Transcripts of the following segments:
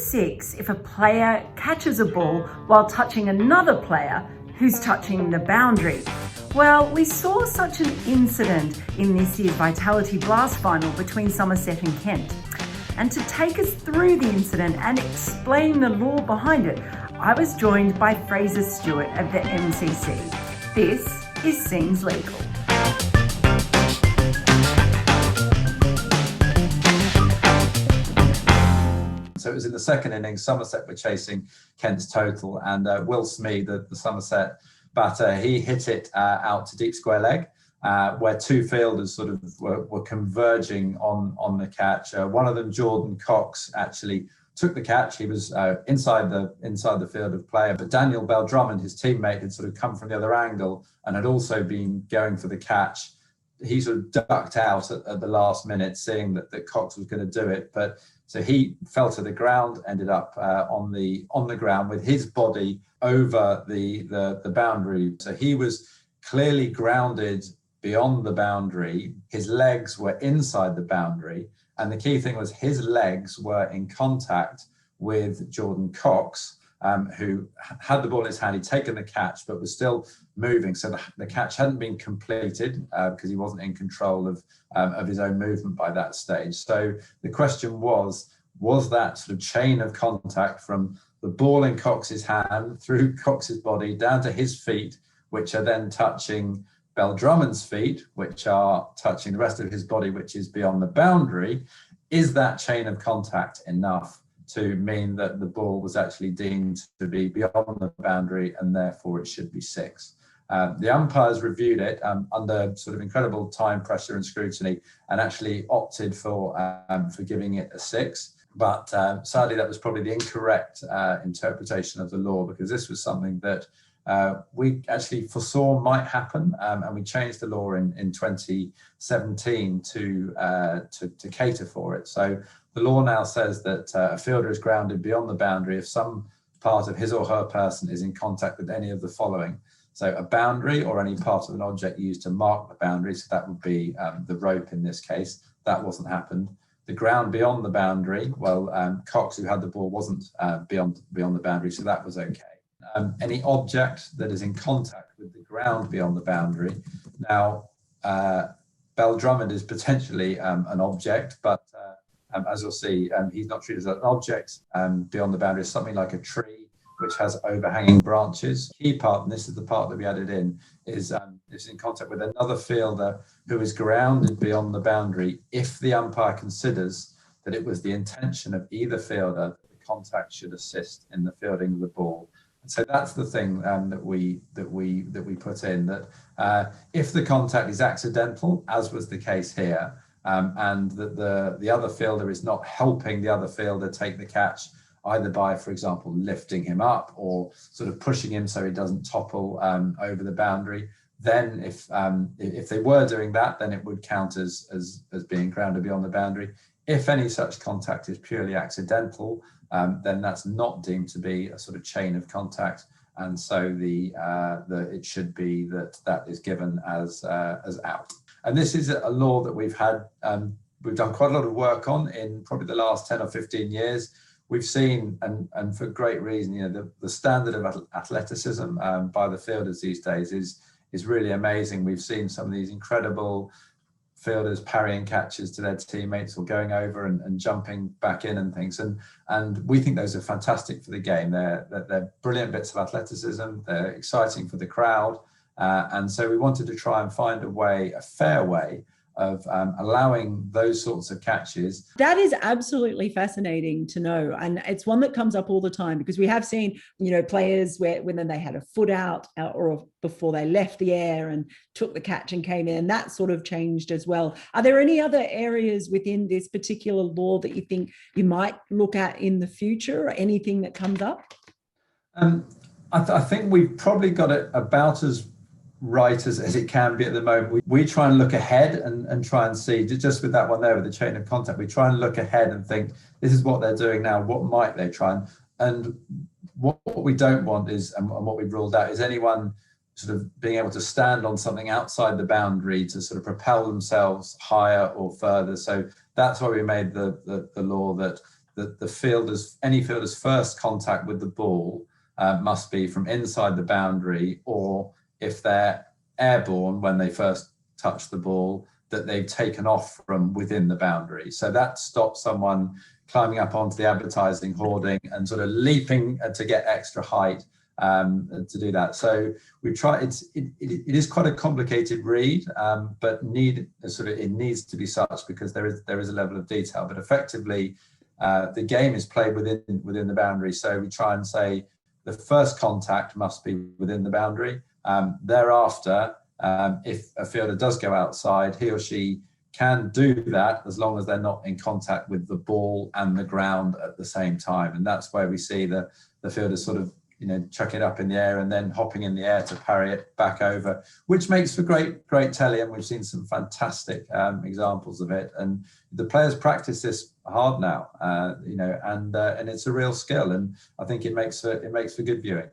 6 if a player catches a ball while touching another player who's touching the boundary? Well, we saw such an incident in this year's Vitality Blast final between Somerset and Kent. And to take us through the incident and explain the law behind it, I was joined by Fraser Stewart of the MCC. This is Seems Legal. So it was in the second innings, Somerset were chasing Kent's total, and Will Smee, the Somerset batter, he hit it out to deep square leg, where two fielders sort of were converging on the catch. One of them, Jordan Cox, actually took the catch. He was inside the field of play, but Daniel Bell-Drummond, his teammate, had sort of come from the other angle and had also been going for the catch. He sort of ducked out at the last minute, seeing that Cox was going to do it, but so he fell to the ground, ended up on the ground with his body over the boundary. So he was clearly grounded beyond the boundary. His legs were inside the boundary, and the key thing was his legs were in contact with Jordan Cox, who had the ball in his hand. He'd taken the catch, but was still moving. So the catch hadn't been completed because he wasn't in control of his own movement by that stage. So the question was that sort of chain of contact from the ball in Cox's hand through Cox's body down to his feet, which are then touching Bell-Drummond's feet, which are touching the rest of his body, which is beyond the boundary. Is that chain of contact enough to mean that the ball was actually deemed to be beyond the boundary and therefore it should be 6? The umpires reviewed it under sort of incredible time pressure and scrutiny and actually opted for giving it a 6. But sadly, that was probably the incorrect interpretation of the law, because this was something that we actually foresaw might happen, and we changed the law in 2017 to cater for it. So the law now says that a fielder is grounded beyond the boundary if some part of his or her person is in contact with any of the following. So a boundary or any part of an object used to mark the boundary. So that would be the rope in this case. That wasn't happened. The ground beyond the boundary, well, Cox, who had the ball, wasn't beyond the boundary, so that was okay. Any object that is in contact with the ground beyond the boundary. Now, Bell-Drummond is potentially an object, but as you'll see, he's not treated as an object beyond the boundary. It's something like a tree which has overhanging branches. Key part, and this is the part that we added in, is in contact with another fielder who is grounded beyond the boundary if the umpire considers that it was the intention of either fielder that the contact should assist in the fielding of the ball. And so that's the thing that we put in, that if the contact is accidental, as was the case here, and that the other fielder is not helping the other fielder take the catch, either by, for example, lifting him up or sort of pushing him so he doesn't topple over the boundary, then if they were doing that, then it would count as being grounded beyond the boundary. If any such contact is purely accidental, then that's not deemed to be a sort of chain of contact, and so it should be that is given as out. And this is a law that we've done quite a lot of work on in probably the last 10 or 15 years. We've seen, and for great reason, the standard of athleticism by the fielders these days is really amazing. We've seen some of these incredible fielders parrying catches to their teammates or going over and jumping back in and things. And we think those are fantastic for the game. They're brilliant bits of athleticism. They're exciting for the crowd. And so we wanted to try and find a fair way of allowing those sorts of catches. That is absolutely fascinating to know. And it's one that comes up all the time, because we have seen, players when they had a foot out or before they left the air and took the catch and came in, and that sort of changed as well. Are there any other areas within this particular law that you think you might look at in the future, or anything that comes up? I think we've probably got it about as right as it can be at the moment. We try and look ahead and try and see, just with that one there with the chain of contact, we try and look ahead and think, this is what they're doing now, what might they try and what we don't want is, and what we've ruled out, is anyone sort of being able to stand on something outside the boundary to sort of propel themselves higher or further. So that's why we made the law that that any fielder's first contact with the ball must be from inside the boundary, or if they're airborne when they first touch the ball, that they've taken off from within the boundary. So that stops someone climbing up onto the advertising hoarding and sort of leaping to get extra height to do that. So we try. It is quite a complicated read, but it needs to be such because there is a level of detail. But effectively, the game is played within the boundary. So we try and say the first contact must be within the boundary. Thereafter, if a fielder does go outside, he or she can do that as long as they're not in contact with the ball and the ground at the same time. And that's where we see the fielder sort of, chuck it up in the air and then hopping in the air to parry it back over, which makes for great telly. And we've seen some fantastic examples of it. And the players practice this hard now, and it's a real skill. And I think it makes for good viewing.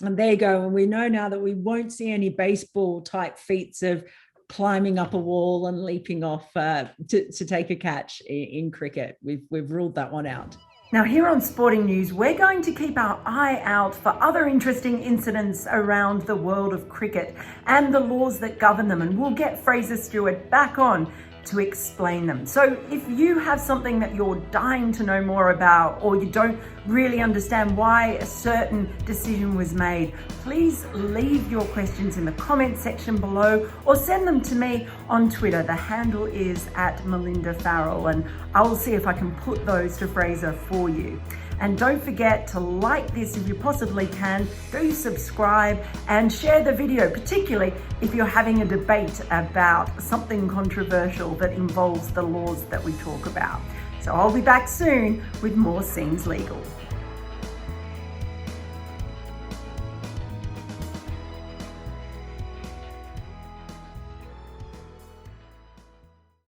And there you go. And we know now that we won't see any baseball type feats of climbing up a wall and leaping off to take a catch in cricket. We've ruled that one out. Now, here on Sporting News, we're going to keep our eye out for other interesting incidents around the world of cricket and the laws that govern them. And we'll get Fraser Stewart back on to explain them. So if you have something that you're dying to know more about, or you don't really understand why a certain decision was made, please leave your questions in the comment section below or send them to me on Twitter. The handle is @MelindaFarrell, and I'll see if I can put those to Fraser for you. And don't forget to like this if you possibly can. Do subscribe and share the video, particularly if you're having a debate about something controversial that involves the laws that we talk about. So I'll be back soon with more Seems Legal.